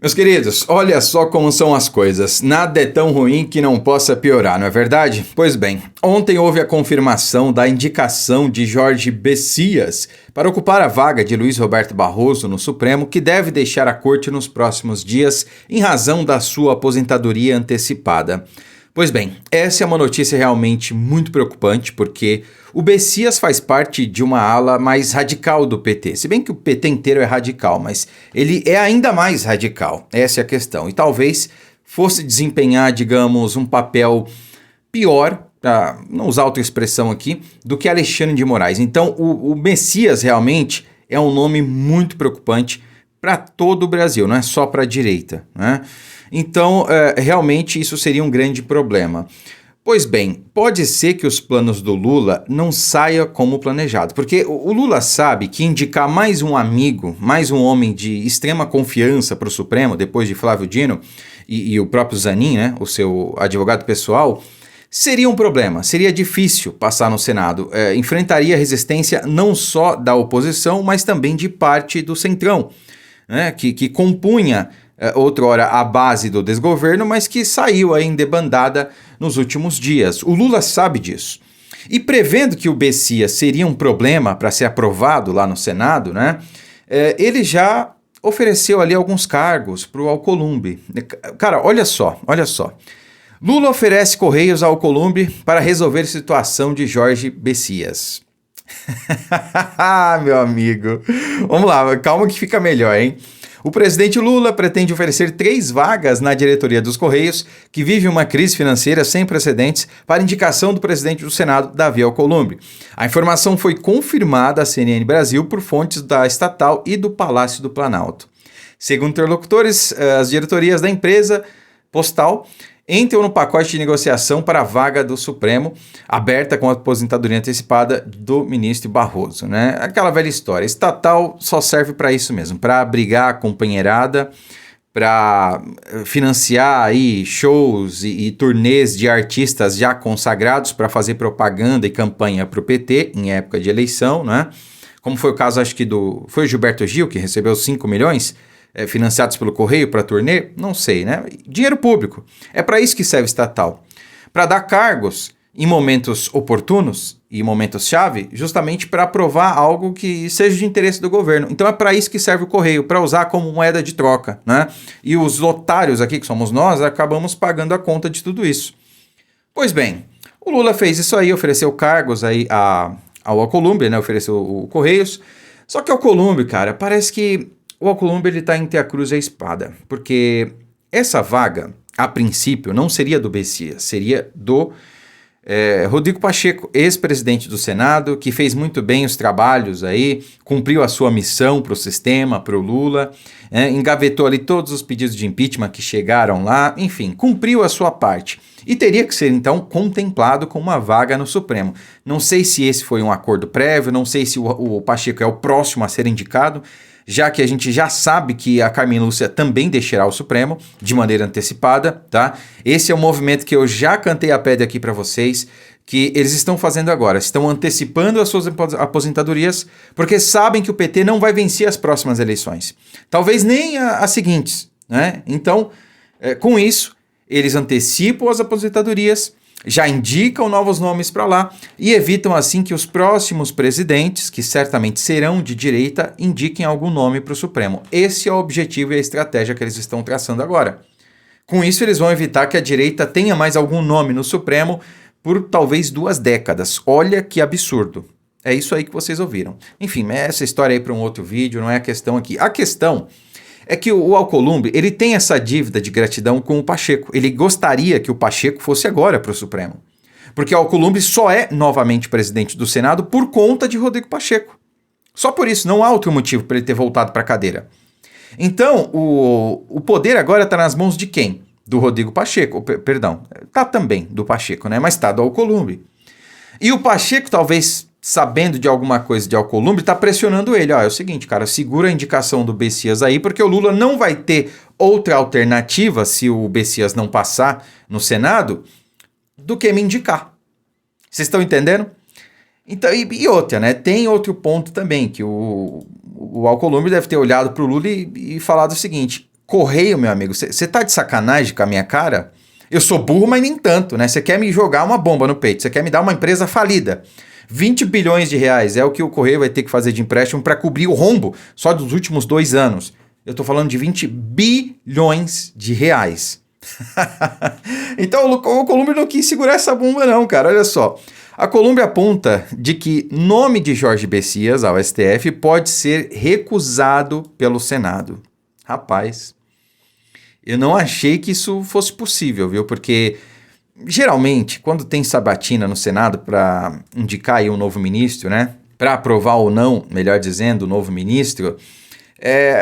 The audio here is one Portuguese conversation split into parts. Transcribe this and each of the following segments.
Meus queridos, olha só como são as coisas. Nada é tão ruim que não possa piorar, não é verdade? Pois bem, ontem houve a confirmação da indicação de Jorge Bessias para ocupar a vaga de Luiz Roberto Barroso no Supremo, que deve deixar a corte nos próximos dias em razão da sua aposentadoria antecipada. Pois bem, essa é uma notícia realmente muito preocupante, porque o Bessias faz parte de uma ala mais radical do PT. Se bem que o PT inteiro é radical, mas ele é ainda mais radical. Essa é a questão. E talvez fosse desempenhar, digamos, um papel pior, para não usar autoexpressão aqui, do que Alexandre de Moraes. Então, o Bessias realmente é um nome muito preocupante para todo o Brasil, não é só para a direita, né? Então, realmente isso seria um grande problema. Pois bem, pode ser que os planos do Lula não saiam como planejado, porque o Lula sabe que indicar mais um amigo, mais um homem de extrema confiança para o Supremo, depois de Flávio Dino e o próprio Zanin, né, o seu advogado pessoal, seria um problema, seria difícil passar no Senado, enfrentaria resistência não só da oposição, mas também de parte do Centrão, né, que compunha outrora a base do desgoverno, mas que saiu aí em debandada nos últimos dias. O Lula sabe disso. E prevendo que o Bessias seria um problema para ser aprovado lá no Senado, né, ele já ofereceu ali alguns cargos para o Alcolumbre. Cara, olha só. Lula oferece Correios ao Alcolumbre para resolver a situação de Jorge Bessias. Meu amigo. Vamos lá, calma que fica melhor, hein? O presidente Lula pretende oferecer 3 vagas na diretoria dos Correios, que vive uma crise financeira sem precedentes, para indicação do presidente do Senado, Davi Alcolumbre. A informação foi confirmada à CNN Brasil por fontes da estatal e do Palácio do Planalto. Segundo interlocutores, as diretorias da empresa postal entram no pacote de negociação para a vaga do Supremo, aberta com a aposentadoria antecipada do ministro Barroso, né? Aquela velha história, estatal só serve para isso mesmo, para abrigar a companheirada, para financiar aí shows e turnês de artistas já consagrados para fazer propaganda e campanha para o PT em época de eleição, né? Como foi o caso, acho que foi o Gilberto Gil, que recebeu 5 milhões, financiados pelo Correio para turnê? Não sei, né? Dinheiro público. É para isso que serve estatal. Para dar cargos em momentos oportunos e momentos-chave, justamente para aprovar algo que seja de interesse do governo. Então é para isso que serve o Correio, para usar como moeda de troca, né? E os otários aqui, que somos nós, acabamos pagando a conta de tudo isso. Pois bem, o Lula fez isso aí, ofereceu cargos aí ao Alcolumbre, né? Ofereceu o Correios. Só que o Alcolumbre, cara, parece que o Alcolumbre ele está entre a cruz e a espada, porque essa vaga, a princípio, não seria do Bessias, seria do Rodrigo Pacheco, ex-presidente do Senado, que fez muito bem os trabalhos aí, cumpriu a sua missão para o sistema, para o Lula, engavetou ali todos os pedidos de impeachment que chegaram lá, enfim, cumpriu a sua parte. E teria que ser, então, contemplado com uma vaga no Supremo. Não sei se esse foi um acordo prévio, não sei se o Pacheco é o próximo a ser indicado, já que a gente já sabe que a Carmen Lúcia também deixará o Supremo de maneira antecipada, tá? Esse é um movimento que eu já cantei a pedra aqui para vocês, que eles estão fazendo agora, estão antecipando as suas aposentadorias, porque sabem que o PT não vai vencer as próximas eleições, talvez nem as seguintes, né? Então, com isso, eles antecipam as aposentadorias, já indicam novos nomes para lá e evitam assim que os próximos presidentes, que certamente serão de direita, indiquem algum nome para o Supremo. Esse é o objetivo e a estratégia que eles estão traçando agora. Com isso, eles vão evitar que a direita tenha mais algum nome no Supremo por talvez 2 décadas. Olha que absurdo. É isso aí que vocês ouviram. Enfim, essa história aí para um outro vídeo, não é a questão aqui. A questão é que o Alcolumbre, ele tem essa dívida de gratidão com o Pacheco. Ele gostaria que o Pacheco fosse agora para o Supremo. Porque o Alcolumbre só é novamente presidente do Senado por conta de Rodrigo Pacheco. Só por isso, não há outro motivo para ele ter voltado para a cadeira. Então, o poder agora está nas mãos de quem? Do Rodrigo Pacheco, perdão. Está também do Pacheco, né? Mas está do Alcolumbre. E o Pacheco, talvez sabendo de alguma coisa de Alcolumbre, está pressionando ele. É o seguinte, cara, segura a indicação do Bessias aí, porque o Lula não vai ter outra alternativa, se o Bessias não passar no Senado, do que me indicar. Vocês estão entendendo? Então, e outra, né? Tem outro ponto também, que o Alcolumbre deve ter olhado para o Lula e falado o seguinte: Correio, meu amigo, você tá de sacanagem com a minha cara? Eu sou burro, mas nem tanto, né? Você quer me jogar uma bomba no peito, você quer me dar uma empresa falida. 20 bilhões de reais é o que o Correio vai ter que fazer de empréstimo para cobrir o rombo só dos últimos 2 anos. Eu tô falando de 20 bilhões de reais. Então o Columbre não quis segurar essa bomba não, cara, olha só. A Columbre aponta de que nome de Jorge Bessias ao STF pode ser recusado pelo Senado. Rapaz, eu não achei que isso fosse possível, viu? Porque geralmente, quando tem sabatina no Senado para indicar aí um novo ministro, né? Para aprovar ou não, melhor dizendo, o novo ministro,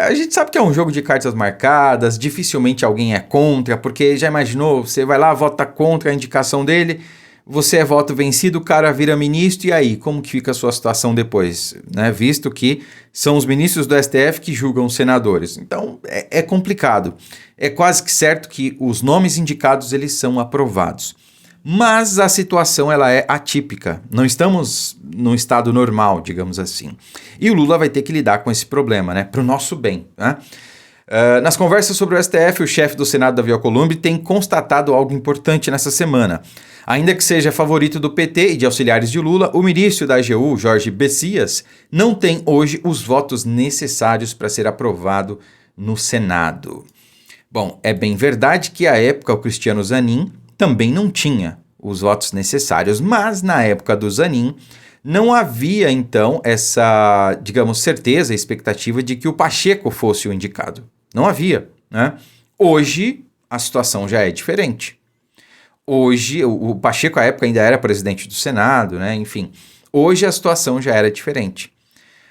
a gente sabe que é um jogo de cartas marcadas, dificilmente alguém é contra, porque já imaginou, você vai lá, vota contra a indicação dele, você é voto vencido, o cara vira ministro, e aí, como que fica a sua situação depois? Né? Visto que são os ministros do STF que julgam os senadores. Então, é complicado. É quase que certo que os nomes indicados, eles são aprovados. Mas a situação, ela é atípica. Não estamos num estado normal, digamos assim. E o Lula vai ter que lidar com esse problema, né? Para o nosso bem, né? Nas conversas sobre o STF, o chefe do Senado, Davi Alcolumbre, tem constatado algo importante nessa semana. Ainda que seja favorito do PT e de auxiliares de Lula, o ministro da AGU, Jorge Bessias, não tem hoje os votos necessários para ser aprovado no Senado. Bom, é bem verdade que à época o Cristiano Zanin também não tinha os votos necessários, mas na época do Zanin não havia então essa, digamos, certeza, expectativa de que o Pacheco fosse o indicado. Não havia, né? Hoje a situação já é diferente. Hoje, o Pacheco à época ainda era presidente do Senado, né? Enfim, hoje a situação já era diferente.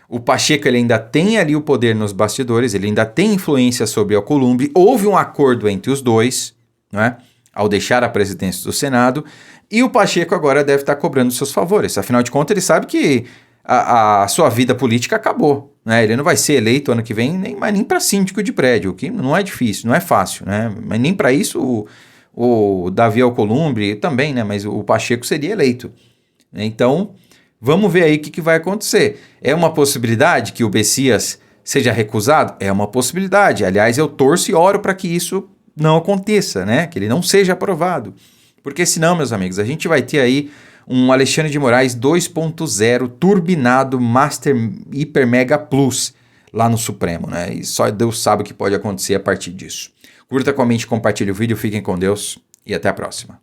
O Pacheco ele ainda tem ali o poder nos bastidores, ele ainda tem influência sobre o Alcolumbre, houve um acordo entre os dois, né? Ao deixar a presidência do Senado, e o Pacheco agora deve estar cobrando seus favores. Afinal de contas, ele sabe que a sua vida política acabou, né? Ele não vai ser eleito ano que vem nem para síndico de prédio, o que não é difícil, não é fácil, né? Mas nem para isso o Davi Alcolumbre também, né? Mas o Pacheco seria eleito. Então, vamos ver aí o que vai acontecer. É uma possibilidade que o Bessias seja recusado? É uma possibilidade. Aliás, eu torço e oro para que isso não aconteça, né? Que ele não seja aprovado. Porque senão, meus amigos, a gente vai ter aí um Alexandre de Moraes 2.0 turbinado Master Hiper Mega Plus lá no Supremo, né? E só Deus sabe o que pode acontecer a partir disso. Curta, comente, compartilhe o vídeo, fiquem com Deus e até a próxima.